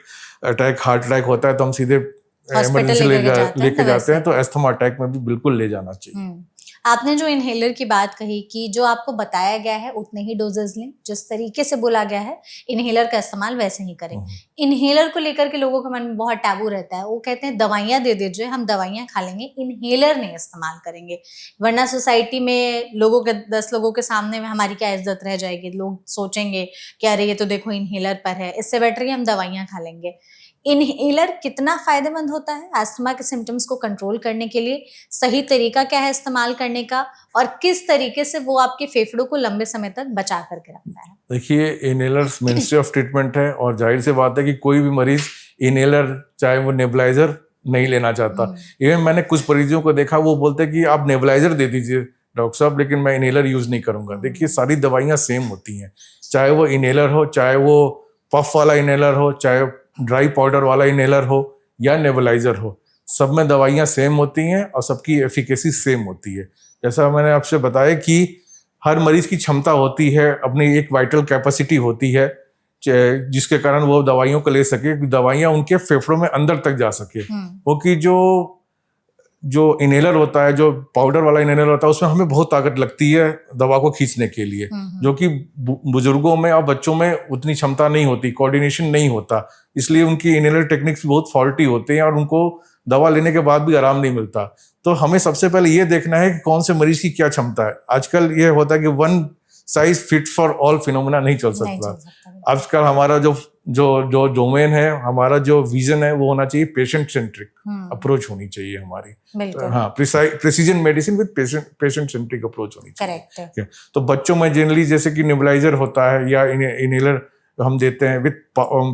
अटैक, हार्ट अटैक होता है तो हम सीधे इमरजेंसी लेके जाते हैं, तो अस्थमा अटैक में भी बिल्कुल ले जाना चाहिए। आपने जो इनहेलर की बात कही कि जो आपको बताया गया है उतने ही डोजेस लें, जिस तरीके से बोला गया है इनहेलर का इस्तेमाल वैसे ही करें। इनहेलर को लेकर के लोगों के मन में बहुत टैबू रहता है, वो कहते हैं दवाइयां दे दीजिए, हम दवाइयां खा लेंगे, इनहेलर नहीं इस्तेमाल करेंगे, वरना सोसाइटी में लोगों के 10 लोगों के सामने में हमारी क्या इज्जत रह जाएगी, लोग सोचेंगे कि अरे ये तो देखो इनहेलर पर है, इससे बेटर ही हम दवाइयां खा लेंगे। इनहेलर कितना फायदेमंद होता है अस्थमा के सिम्टम्स को कंट्रोल करने के लिए? सही तरीका क्या है इस्तेमाल करने का, और किस तरीके से वो आपके फेफड़ों को लंबे समय तक बचा करके रखता है? देखिए, इनहेलर्स मेनस्टे ऑफ ट्रीटमेंट है और जाहिर सी बात है कि कोई भी मरीज इनहेलर चाहे वो नेबुलाइजर नहीं लेना चाहता। इवन मैंने कुछ मरीजों को देखा, वो बोलते हैं कि आप नेबुलाइजर दे दीजिए डॉक्टर साहब, लेकिन मैं इनहेलर यूज नहीं करूंगा। देखिए सारी दवाइयां सेम होती हैं, चाहे वो इनहेलर हो, चाहे वो पफ वाला इनहेलर हो, चाहे ड्राई पाउडर वाला इनहेलर हो या नेबुलाइजर हो, सब में दवाइयां सेम होती हैं और सबकी एफिकेसी सेम होती है। जैसा मैंने आपसे बताया कि हर मरीज की क्षमता होती है, अपनी एक वाइटल कैपेसिटी होती है, जिसके कारण वो दवाइयों को ले सके, दवाइयां उनके फेफड़ों में अंदर तक जा सके। वो कि जो इनहेलर होता है, जो पाउडर वाला इनहेलर होता है, उसमें हमें बहुत ताकत लगती है दवा को खींचने के लिए, जो कि बुजुर्गों में और बच्चों में उतनी क्षमता नहीं होती, कोऑर्डिनेशन नहीं होता, इसलिए उनकी इनहेलर टेक्निक्स बहुत फॉल्टी होते हैं और उनको दवा लेने के बाद भी आराम नहीं मिलता। तो हमें सबसे पहले ये देखना है कि कौन से मरीज की क्या क्षमता है। आजकल ये होता है कि one size fit for all phenomena नहीं चल सकता। आजकल हमारा जो डोमेन है, हमारा जो विजन है, वो होना चाहिए पेशेंट सेंट्रिक अप्रोच होनी चाहिए हमारी। हाँ, precision medicine with patient centric approach होनी चाहिए। करेक्ट। तो बच्चों में जनरली जैसे कि नेबुलाइजर होता है या इनहेलर हम देते हैं, विद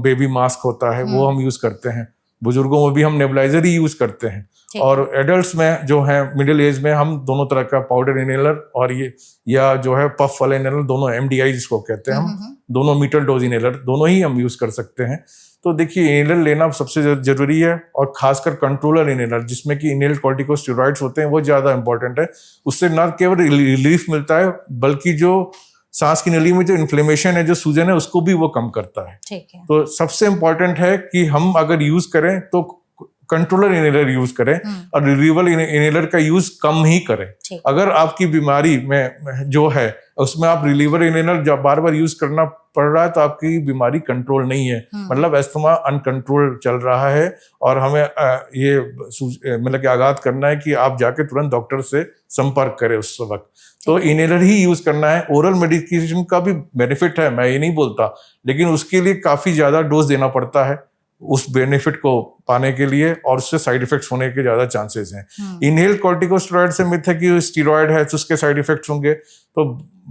बेबी मास्क होता है, वो हम यूज करते हैं। बुजुर्गों में भी हम नेबुलाइजर ही यूज करते हैं, और एडल्ट्स में जो है मिडिल एज में हम दोनों तरह का पाउडर इनहेलर और ये या जो है पफ वाला इनहेलर, दोनों MDI जिसको कहते हैं हम, दोनों मीटर डोज इनहेलर दोनों ही हम यूज कर सकते हैं। तो देखिए इनहेलर लेना सबसे जरूरी है, और खासकर कंट्रोलर इनहेलर जिसमें कि इनहेल्ड कॉर्टिकोस्टेरॉइड्स होते हैं, वो ज्यादा इंपॉर्टेंट है। उससे न केवल रिलीफ मिलता है, बल्कि जो सांस की नली में जो इन्फ्लेमेशन है, जो सूजन है, उसको भी वो कम करता है। ठीक है। तो सबसे इम्पोर्टेंट है कि हम अगर यूज करें तो कंट्रोलर इनहेलर यूज करें और रिलीवर इनहेलर का यूज कम ही करें। अगर आपकी बीमारी में जो है उसमें आप रिलीवर इनहेलर जब बार बार यूज करना पड़ रहा है, तो आपकी बीमारी कंट्रोल नहीं है, मतलब अस्थमा अनकंट्रोल चल रहा है, और हमें ये मतलब कि आगाह करना है कि आप जाके तुरंत डॉक्टर से संपर्क करें उस वक्त। तो इनहेलर ही यूज करना है। ओरल मेडिकेशन का भी बेनिफिट है, मैं ये नहीं बोलता, लेकिन उसके लिए काफी ज्यादा डोज देना पड़ता है उस बेनिफिट को पाने के लिए, और उससे साइड इफेक्ट्स होने के ज्यादा चांसेस हैं। इनहेल कॉर्टिकोस्टेरॉइड से मिथ है कि स्टीरॉयड है तो उसके साइड इफेक्ट्स होंगे, तो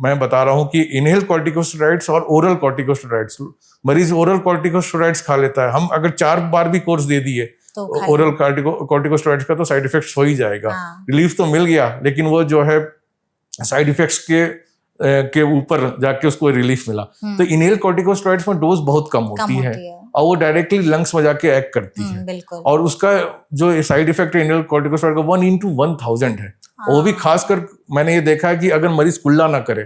मैं बता रहा हूं कि इनहेल कॉर्टिकोस्टेरॉइड्स और ओरल कॉर्टिकोस्टेरॉइड्स, मरीज ओरल कॉर्टिकोस्टेरॉइड्स खा लेता है, हम अगर 4 बार भी कोर्स दे दिए तो ओरल कॉर्टिकोस्टेरॉइड्स का तो साइड इफेक्ट्स हो ही जाएगा। रिलीफ तो मिल गया, लेकिन वो जो है साइड इफेक्ट्स के ऊपर जाके उसको रिलीफ मिला। तो इनहेल कॉर्टिकोस्टेरॉइड्स में डोज बहुत कम होती है और वो डायरेक्टली लंग्स में जाके एक्ट करती है, और उसका जो साइड इफेक्ट है इनहेल कॉर्टिकोस्टेरॉइड का 1/1000 है। वो भी खासकर मैंने ये देखा है कि अगर मरीज कुल्ला ना करे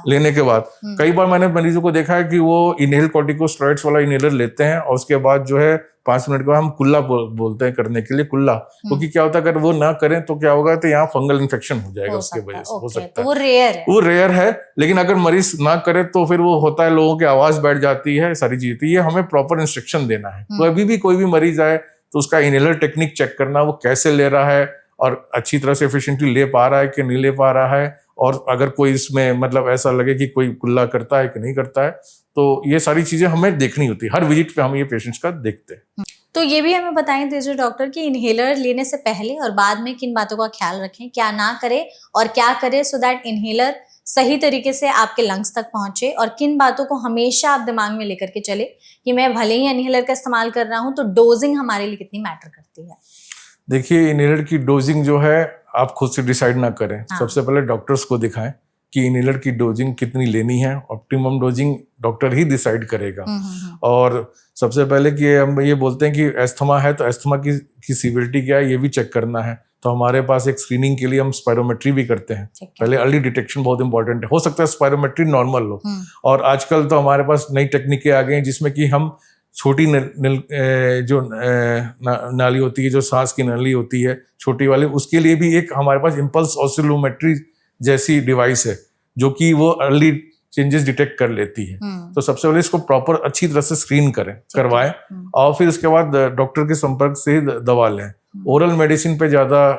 लेने के बाद, कई बार मैंने मरीजों को देखा है कि वो इनहेल कॉर्टिकोस्टेरॉइड्स वाला इनहेलर लेते हैं और उसके बाद जो है 5 मिनट के बाद हम कुल्ला बोलते हैं करने के लिए, कुल्ला, क्योंकि क्या होता है अगर वो ना करें तो क्या होगा, तो यहाँ फंगल इन्फेक्शन हो जाएगा उसके वजह से, हो सकता है। वो रेयर है, लेकिन अगर मरीज ना करे तो फिर वो होता है, लोगों की आवाज बैठ जाती है, सारी चीजें। ये हमें प्रॉपर इंस्ट्रक्शन देना है। तो अभी भी कोई भी मरीज आए तो उसका इनहेलर टेक्निक चेक करना, वो कैसे ले रहा है और अच्छी तरह से एफिशिएंटली ले पा रहा है कि नहीं ले पा रहा है, और अगर कोई इसमें मतलब ऐसा लगे कि कोई कुल्ला करता है कि नहीं करता है, तो ये सारी चीजें हमें देखनी होती है। हर विजिट पे हम ये पेशेंट्स का देखते हैं। तो ये भी हमें बताएं दीजिए डॉक्टर कि इनहेलर लेने से पहले और बाद में किन बातों का ख्याल रखें, क्या ना करें और क्या करें, सो दैट इनहेलर सही तरीके से आपके लंग्स तक पहुंचे, और किन बातों को हमेशा आप दिमाग में लेकर के चले कि मैं भले ही इनहेलर का इस्तेमाल कर रहा हूं तो डोजिंग हमारे लिए कितनी मैटर करती है। देखिए इनहेलर की डोजिंग जो है आप खुद से डिसाइड ना करें। सबसे पहले डॉक्टर्स को दिखाएं कि इनहेलर की डोजिंग कितनी लेनी है। ऑप्टिमम डोजिंग डॉक्टर ही डिसाइड करेगा। और सबसे पहले कि हम ये बोलते हैं कि एस्थमा है तो एस्थमा की सीवियरिटी क्या है ये भी चेक करना है। तो हमारे पास एक स्क्रीनिंग के लिए हम स्पायरोमेट्री भी करते हैं। पहले अर्ली डिटेक्शन बहुत इंपॉर्टेंट है। हो सकता है स्पायरोमेट्री नॉर्मल हो, और आजकल तो हमारे पास नई टेक्निकें आ गई हैं जिसमें कि हम छोटी जो नाली होती है, जो सांस की नाली होती है छोटी वाली, उसके लिए भी एक हमारे पास इम्पल्स ऑसिलोमेट्री जैसी डिवाइस है जो कि वो अर्ली चेंजेस डिटेक्ट कर लेती है। तो सबसे पहले इसको प्रॉपर अच्छी तरह से स्क्रीन करवाएं, और फिर उसके बाद डॉक्टर के संपर्क से दवा लें। ओरल मेडिसिन पे ज्यादा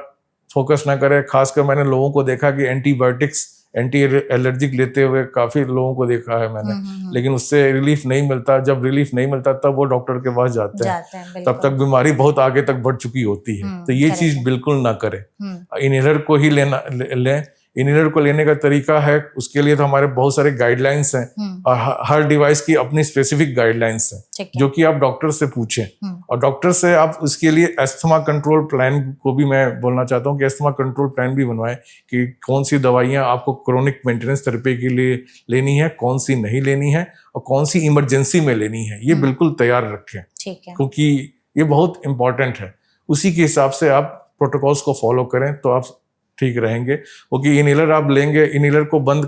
फोकस ना करें। खासकर मैंने लोगों को देखा कि एंटीबायोटिक्स, एंटी एलर्जिक लेते हुए काफी लोगों को देखा है मैंने, लेकिन उससे रिलीफ नहीं मिलता। जब रिलीफ नहीं मिलता तब वो डॉक्टर के पास जाते हैं, तब तक बीमारी बहुत आगे तक बढ़ चुकी होती है। तो ये चीज बिल्कुल ना करें। इनहेलर को ही लें। इनहेलर को लेने का तरीका है, उसके लिए तो हमारे बहुत सारे गाइडलाइंस हैं और हर डिवाइस की अपनी स्पेसिफिक गाइडलाइंस है जो कि आप डॉक्टर से पूछें। और डॉक्टर से आप उसके लिए अस्थमा कंट्रोल प्लान को भी मैं बोलना चाहता हूँ कि अस्थमा कंट्रोल प्लान भी बनवाएं कि कौन सी दवाइयाँ आपको क्रोनिक मेंटेनेंस थेरेपी के लिए लेनी है, कौन सी नहीं लेनी है और कौन सी इमरजेंसी में लेनी है, ये बिल्कुल तैयार रखें क्योंकि ये बहुत इंपॉर्टेंट है। उसी के हिसाब से आप प्रोटोकॉल्स को फॉलो करें तो आप ठीक रहेंगे। क्योंकि इनहेलर आप लेंगे, इनहेलर को बंद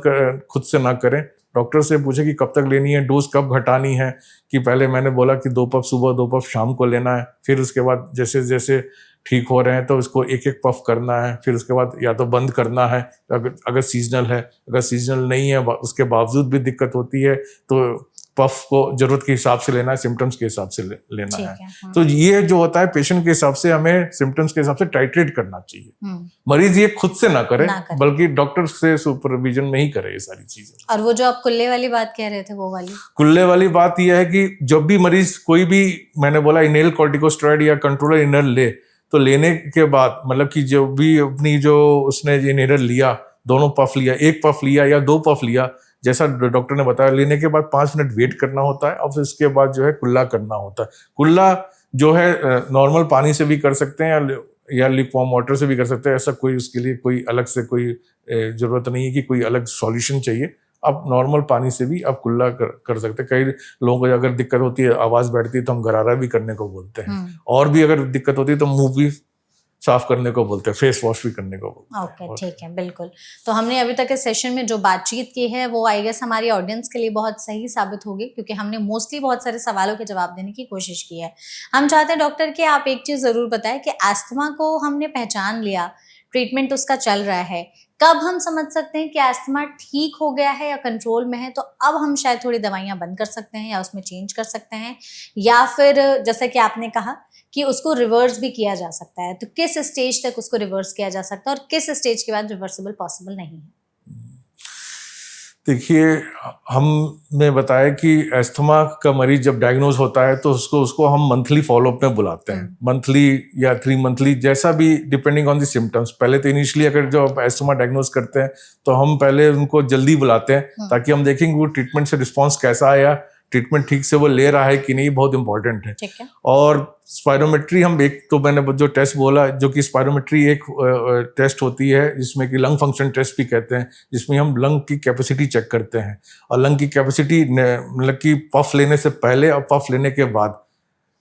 खुद से ना करें, डॉक्टर से पूछे कि कब तक लेनी है, डोज कब घटानी है। कि पहले मैंने बोला कि 2 पफ सुबह 2 पफ शाम को लेना है, फिर उसके बाद जैसे जैसे ठीक हो रहे हैं तो इसको एक एक पफ करना है, फिर उसके बाद या तो बंद करना है अगर सीजनल है। अगर सीजनल नहीं है उसके बावजूद भी दिक्कत होती है तो पफ को जरूरत के हिसाब से लेना है, सिम्टम्स के हिसाब से लेना है। तो ये जो होता है पेशेंट के हिसाब से हमें सिम्टम्स के हिसाब से टाइट्रेट करना चाहिए। मरीज ये खुद से ना करे बल्कि डॉक्टर से सुपरविजन में ही करे ये सारी चीजें। और वो जो आप कुल्ले वाली बात कह रहे थे, वो वाली कुल्ले वाली बात ये है कि जब भी मरीज कोई भी, मैंने बोला इनहेल कॉर्टिकोस्टेरॉइड या कंट्रोलर इनहेलर ले, तो लेने के बाद मतलब कि जो भी अपनी जो उसने इनहेलर लिया, दोनों पफ लिया, एक पफ लिया या 2 पफ लिया, जैसा डॉक्टर ने बताया, लेने के बाद 5 मिनट वेट करना होता है और फिर उसके बाद जो है कुल्ला करना होता है। कुल्ला जो है नॉर्मल पानी से भी कर सकते हैं या लिक्वाम वाटर से भी कर सकते हैं। ऐसा कोई उसके लिए कोई अलग से कोई जरूरत नहीं है कि कोई अलग सॉल्यूशन चाहिए। आप नॉर्मल पानी से भी आप कुल्ला कर सकते हैं। कई लोगों को अगर दिक्कत होती है, आवाज बैठती है, तो हम गरारा भी करने को बोलते हैं। और भी अगर दिक्कत होती है तो मुंह भी साफ करने को बोलते हैं, फेस वॉश भी करने को बोलते हैं। ओके, ठीक है, बिल्कुल। तो हमने अभी तक इस सेशन में जो बातचीत की है वो आई गेस हमारी ऑडियंस के लिए बहुत सही साबित होगी, क्योंकि हमने मोस्टली बहुत सारे सवालों के जवाब देने की कोशिश की है। हम चाहते हैं डॉक्टर कि आप एक चीज़ ज़रूर बताएं कि अस्थमा को हमने पहचान लिया, ट्रीटमेंट उसका चल रहा है, कब हम समझ सकते हैं कि अस्थमा ठीक हो गया है या कंट्रोल में है, तो अब हम शायद थोड़ी दवाइयाँ बंद कर सकते हैं या उसमें चेंज कर सकते हैं, या फिर जैसा कि आपने कहा कि उसको रिवर्स भी किया जा सकता है, तो किस स्टेज तक उसको रिवर्स किया जा सकता है और किस स्टेज के बाद रिवर्सिबल पॉसिबल नहीं है? देखिए, हमने बताया कि अस्थमा का मरीज जब डायग्नोज होता है तो उसको हम मंथली फॉलोअप में बुलाते हैं, मंथली या 3 मंथली, जैसा भी डिपेंडिंग ऑन द सिम्टम्स। पहले तो इनिशियली अगर जो अस्थमा डायग्नोज करते हैं तो हम पहले उनको जल्दी बुलाते हैं ताकि हम देखेंगे वो ट्रीटमेंट से रिस्पॉन्स कैसा आया, ट्रीटमेंट ठीक से वो ले रहा है कि नहीं, बहुत इंपॉर्टेंट है। और स्पायरोमेट्री, हम एक तो मैंने जो टेस्ट बोला, जो कि स्पायरोमेट्री एक टेस्ट होती है जिसमें कि लंग फंक्शन टेस्ट भी कहते हैं, जिसमें हम लंग की कैपेसिटी चेक करते हैं। और लंग की कैपेसिटी मतलब कि पफ लेने से पहले और पफ लेने के बाद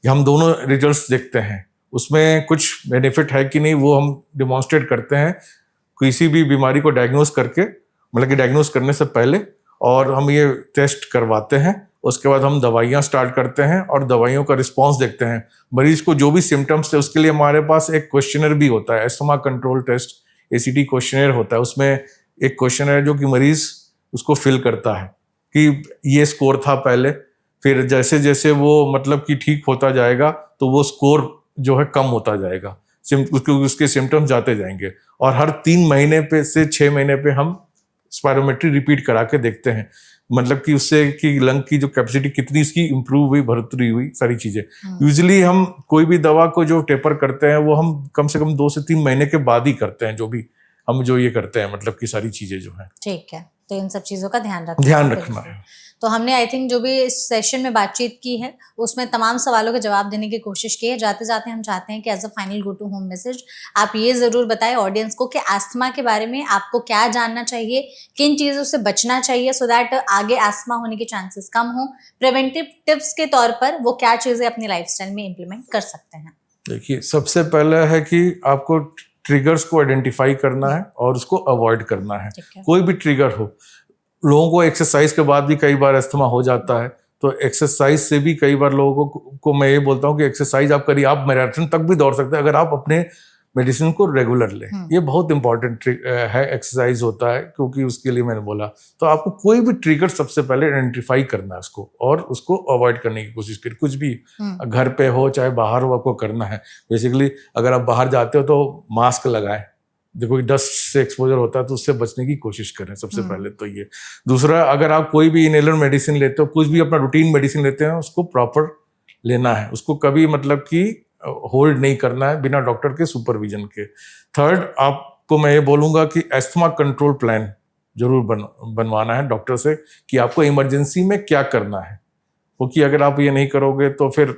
हम दोनों रिजल्ट्स देखते हैं। उसमें कुछ बेनिफिट है कि नहीं वो हम डिमॉन्स्ट्रेट करते हैं किसी भी बीमारी को डायग्नोज करके, मतलब कि डायग्नोज करने से पहले, और हम ये टेस्ट करवाते हैं। उसके बाद हम दवाइयाँ स्टार्ट करते हैं और दवाइयों का रिस्पांस देखते हैं। मरीज को जो भी सिम्टम्स थे उसके लिए हमारे पास एक क्वेश्चनर भी होता है, asthma control test, ACT questionnaire होता है। उसमें एक क्वेश्चनर है जो कि मरीज उसको फिल करता है कि ये स्कोर था पहले, फिर जैसे जैसे वो मतलब कि ठीक होता जाएगा तो वो स्कोर जो है कम होता जाएगा, उसके सिम्टम्स जाते जाएंगे। और हर 3 महीने पे से 6 महीने पे हम स्पायरोमेट्री रिपीट करा के देखते हैं, मतलब कि उससे कि लंग की जो कैपेसिटी कितनी इसकी इंप्रूव हुई, बढ़ोतरी हुई, सारी चीजें। यूजुअली हम कोई भी दवा को जो टेपर करते हैं वो हम कम से कम 2 से 3 महीने के बाद ही करते हैं, जो भी हम जो ये करते हैं, मतलब कि सारी चीजें जो है। ठीक है, तो इन सब चीजों का ध्यान रखना है। तो हमने आई थिंक जो भी इस सेशन में बातचीत की है उसमें तमाम सवालों के जवाब देने की कोशिश की है। जाते जाते हम चाहते हैं कि as a final go to home message आप ये ज़रूर बताएं ऑडियंस को कि अस्थमा के बारे में आपको क्या जानना चाहिए, किन चीज़ों से बचना चाहिए सो दैट आगे अस्थमा होने के चांसेस कम हो। प्रिवेंटिव टिप्स के तौर पर वो क्या चीज़ें अपनी लाइफस्टाइल में इम्प्लीमेंट कर सकते हैं? देखिए, सबसे पहला है कि आपको ट्रिगर्स को आइडेंटिफाई करना है और उसको अवॉइड करना है। कोई भी ट्रिगर हो, लोगों को एक्सरसाइज के बाद भी कई बार अस्थमा हो जाता है, तो एक्सरसाइज से भी कई बार लोगों को मैं ये बोलता हूँ कि एक्सरसाइज आप करिए, आप मैराथन तक भी दौड़ सकते हैं अगर आप अपने मेडिसिन को रेगुलर लें। ये बहुत इंपॉर्टेंट है, एक्सरसाइज होता है, क्योंकि उसके लिए मैंने बोला। तो आपको कोई भी ट्रिगर सबसे पहले आइडेंटिफाई करना है उसको और उसको अवॉइड करने की कोशिश करिए। कुछ भी घर पे हो चाहे बाहर हो, आपको करना है। बेसिकली अगर आप बाहर जाते हो तो मास्क लगाएं, देखो डस्ट से एक्सपोजर होता है तो उससे बचने की कोशिश करें सबसे पहले तो ये। दूसरा, अगर आप कोई भी इनहेलर मेडिसिन लेते हो, कुछ भी अपना रूटीन मेडिसिन लेते हैं, उसको प्रॉपर लेना है, उसको कभी मतलब कि होल्ड नहीं करना है बिना डॉक्टर के सुपरविजन के। थर्ड, आप आपको मैं ये बोलूँगा कि एस्थमा कंट्रोल प्लान जरूर बनवाना है डॉक्टर से कि आपको इमरजेंसी में क्या करना है, क्योंकि अगर आप ये नहीं करोगे तो फिर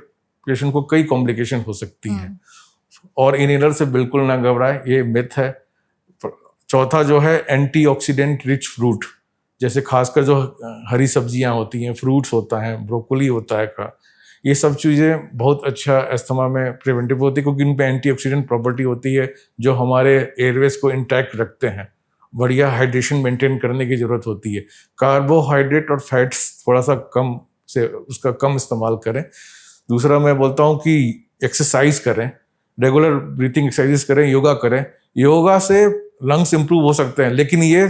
पेशेंट को कई कॉम्प्लिकेशन हो सकती हैं। और इनहेलर से बिल्कुल ना घबराए, ये मिथ है। चौथा जो है एंटीऑक्सीडेंट रिच फ्रूट, जैसे खासकर जो हरी सब्जियां होती हैं, फ्रूट्स होता है, ब्रोकली होता है का, ये सब चीज़ें बहुत अच्छा अस्थमा में प्रिवेंटिव होती है, क्योंकि इन पे एंटीऑक्सीडेंट प्रॉपर्टी होती है जो हमारे एयरवेज को इंटैक्ट रखते हैं। बढ़िया हाइड्रेशन मेंटेन करने की जरूरत होती है। कार्बोहाइड्रेट और फैट्स थोड़ा सा कम से उसका कम इस्तेमाल करें। दूसरा मैं बोलता हूँ कि एक्सरसाइज करें, रेगुलर ब्रीथिंग एक्सरसाइज करें, योगा करें। योगा से लंग्स इंप्रूव हो सकते हैं, लेकिन ये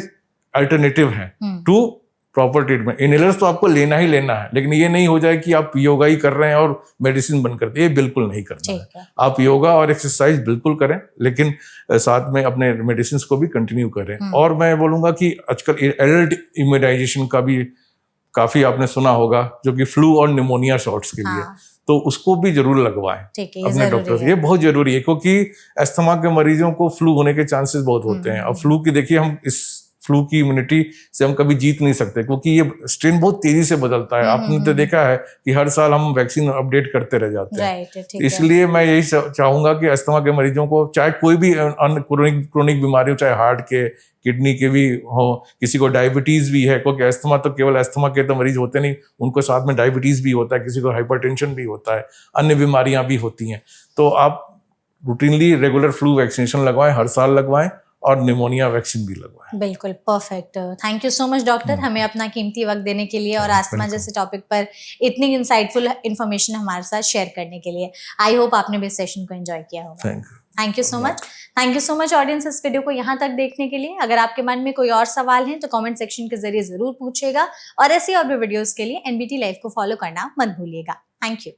अल्टरनेटिव है टू प्रॉपर ट्रीटमेंट। इनहेलर्स तो आपको लेना ही लेना है, लेकिन ये नहीं हो जाए कि आप योगा ही कर रहे हैं और मेडिसिन बंद कर दिए, ये बिल्कुल नहीं करना है। आप योगा और एक्सरसाइज बिल्कुल करें, लेकिन साथ में अपने मेडिसिन को भी कंटिन्यू करें। और मैं बोलूंगा कि आजकल एडल्ट इम्यूनाइजेशन का भी काफी आपने सुना होगा, जो कि फ्लू और निमोनिया शॉट्स के लिए, तो उसको भी जरूर लगवाएं अपने डॉक्टर से। ये बहुत जरूरी है, क्योंकि अस्थमा के मरीजों को फ्लू होने के चांसेस बहुत होते हैं। और फ्लू की देखिए, हम इस फ्लू की इम्यूनिटी से हम कभी जीत नहीं सकते, क्योंकि ये स्ट्रेन बहुत तेजी से बदलता है। आपने तो देखा है कि हर साल हम वैक्सीन अपडेट करते रह जाते हैं। इसलिए मैं यही चाहूंगा कि अस्थमा के मरीजों को, चाहे कोई भी अन्य क्रोनिक बीमारी हो, चाहे हार्ट के, किडनी के भी हो, किसी को डायबिटीज भी है, क्योंकि अस्थमा तो केवल अस्थमा के तो मरीज होते नहीं, उनको साथ में डायबिटीज भी होता है, किसी को हाइपरटेंशन भी होता है, अन्य बीमारियां भी होती हैं। तो आप रूटीनली रेगुलर फ्लू वैक्सीनेशन लगवाएं, हर साल लगवाएं, और निमोनिया वैक्सीन भी लगवाएं। बिल्कुल perfect. Thank you so much doctor, हमें अपना कीमती वक्त देने के लिए और अस्थमा जैसे टॉपिक पर इतनी इंसाइटफुल इन्फॉर्मेशन हमारे साथ शेयर करने के लिए। आई होप आपने भी इस सेशन को एंजॉय किया होगा। Thank you so much. Thank you so much audience, इस वीडियो को यहाँ तक देखने के लिए। अगर आपके मन में कोई और सवाल है तो कमेंट सेक्शन के जरिए जरूर पूछिएगा, और ऐसी और भी वीडियोस के लिए एनबीटी लाइव को फॉलो करना मत भूलिएगा। Thank you.